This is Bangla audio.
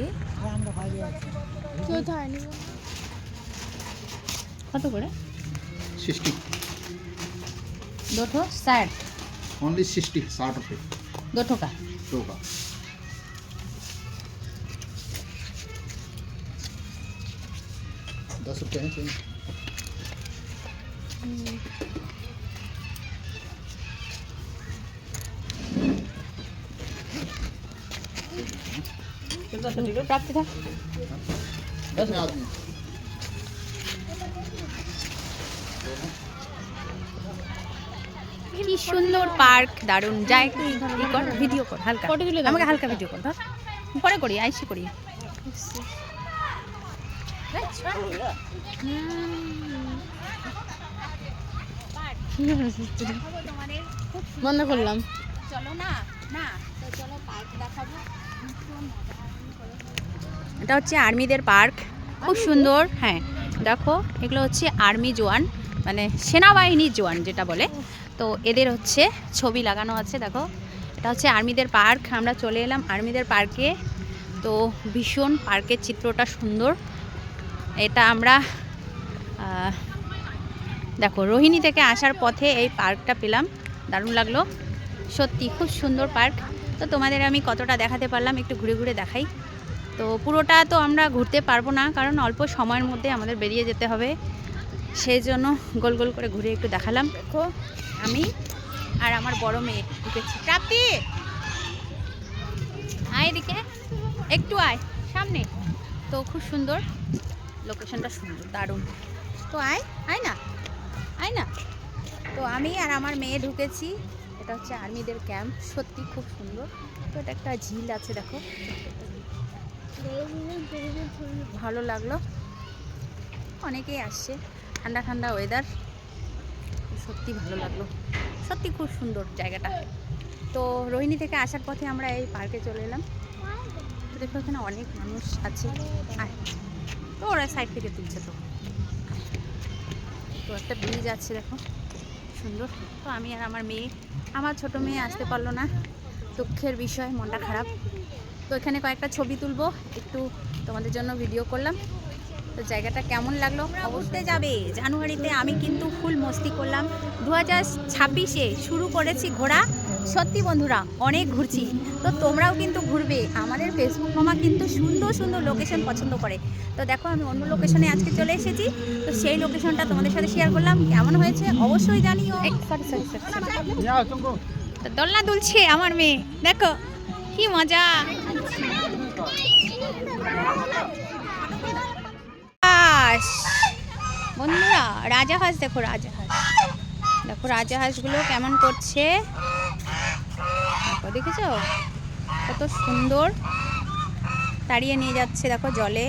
নিয়েছি। কত করে? 60 दो ठो 60 ओनली 60 रुपये 2 ठो का 2 का। ₹10 है चाहिए। प्राप्ति था 10 आदमी। কি সুন্দর পার্ক, দারুণ জায়গা। কি কর, ভিডিও কর হালকা, আমাকে হালকা ভিডিও কর, ধর পরে করি, আইসি করি। বন্ধ করলাম। চলো না না তো চলো পার্ক দেখাবো। এটা হচ্ছে আর্মিদের পার্ক, খুব সুন্দর। হ্যাঁ দেখো, এগুলো হচ্ছে আর্মি জওয়ান, মানে সেনাবাহিনীর জওয়ান যেটা বলে। তো এদের হচ্ছে ছবি লাগানো আছে। দেখো, এটা হচ্ছে আর্মিদের পার্ক। আমরা চলে এলাম আর্মিদের পার্কে। তো ভীষণ পার্কের চিত্রটা সুন্দর। এটা আমরা দেখো রোহিণী থেকে আসার পথে এই পার্কটা পেলাম, দারুণ লাগলো সত্যি, খুব সুন্দর পার্ক। তো তোমাদের আমি কতটা দেখাতে পারলাম একটু ঘুরে ঘুরে দেখাই। তো পুরোটা তো আমরা ঘুরতে পারবো না, কারণ অল্প সময়ের মধ্যে আমাদের বেরিয়ে যেতে হবে, সেই জন্য গোল গোল করে ঘুরে একটু দেখালাম। দেখো আমি আর আমার বড় মেয়ে ঢুকেছি। প্রাপ্তি আয় এদিকে, একটু আয় সামনে। তো খুব সুন্দর লোকেশনটা, সুন্দর দারুণ। তো আয় আয় না, আয় না। তো আমি আর আমার মেয়ে ঢুকেছি। এটা হচ্ছে আর্মিদের ক্যাম্প, সত্যি খুব সুন্দর। তো এটা একটা ঝিল আছে, দেখো ভালো লাগলো, অনেকেই আসছে, ঠান্ডা ঠান্ডা ওয়েদার, সত্যি ভালো লাগলো, সত্যি খুব সুন্দর জায়গাটা। তো রোহিণী থেকে আসার পথে আমরা এই পার্কে চলে এলাম। তো দেখো এখানে অনেক মানুষ আছে। তো ওরা সাইড থেকে তুলছে। তো একটা ব্রিজ আছে, দেখো সুন্দর। তো আমি আর আমার মেয়ে, আমার ছোট মেয়ে আসতে পারলো না, দুঃখের বিষয়, মনটা খারাপ। তো এখানে কয়েকটা ছবি তুলবো, একটু তোমাদের জন্য ভিডিও করলাম। তো জায়গাটা কেমন লাগলো অবশ্যই যাবে। জানুয়ারিতে আমি কিন্তু ফুল মস্তি করলাম। 2026-এ শুরু করেছি ঘোরা, সত্যি বন্ধুরা অনেক ঘুরছি। তো তোমরাও কিন্তু ঘুরবে। আমাদের ফেসবুক মামা কিন্তু সুন্দর সুন্দর লোকেশন পছন্দ করে। তো দেখো আমি অন্য লোকেশনে আজকে চলে এসেছি। তো সেই লোকেশনটা তোমাদের সাথে শেয়ার করলাম, কেমন হয়েছে অবশ্যই জানিও। তো দোলনা দুলছে আমার মেয়ে, দেখো কি মজা। বন্ধুরা রাজাহাঁস দেখো, রাজাহাঁস দেখো, রাজাহাঁসগুলো কেমন করছে দেখো, দেখেছো কত সুন্দর, তাড়িয়ে নিয়ে যাচ্ছে দেখো জলে।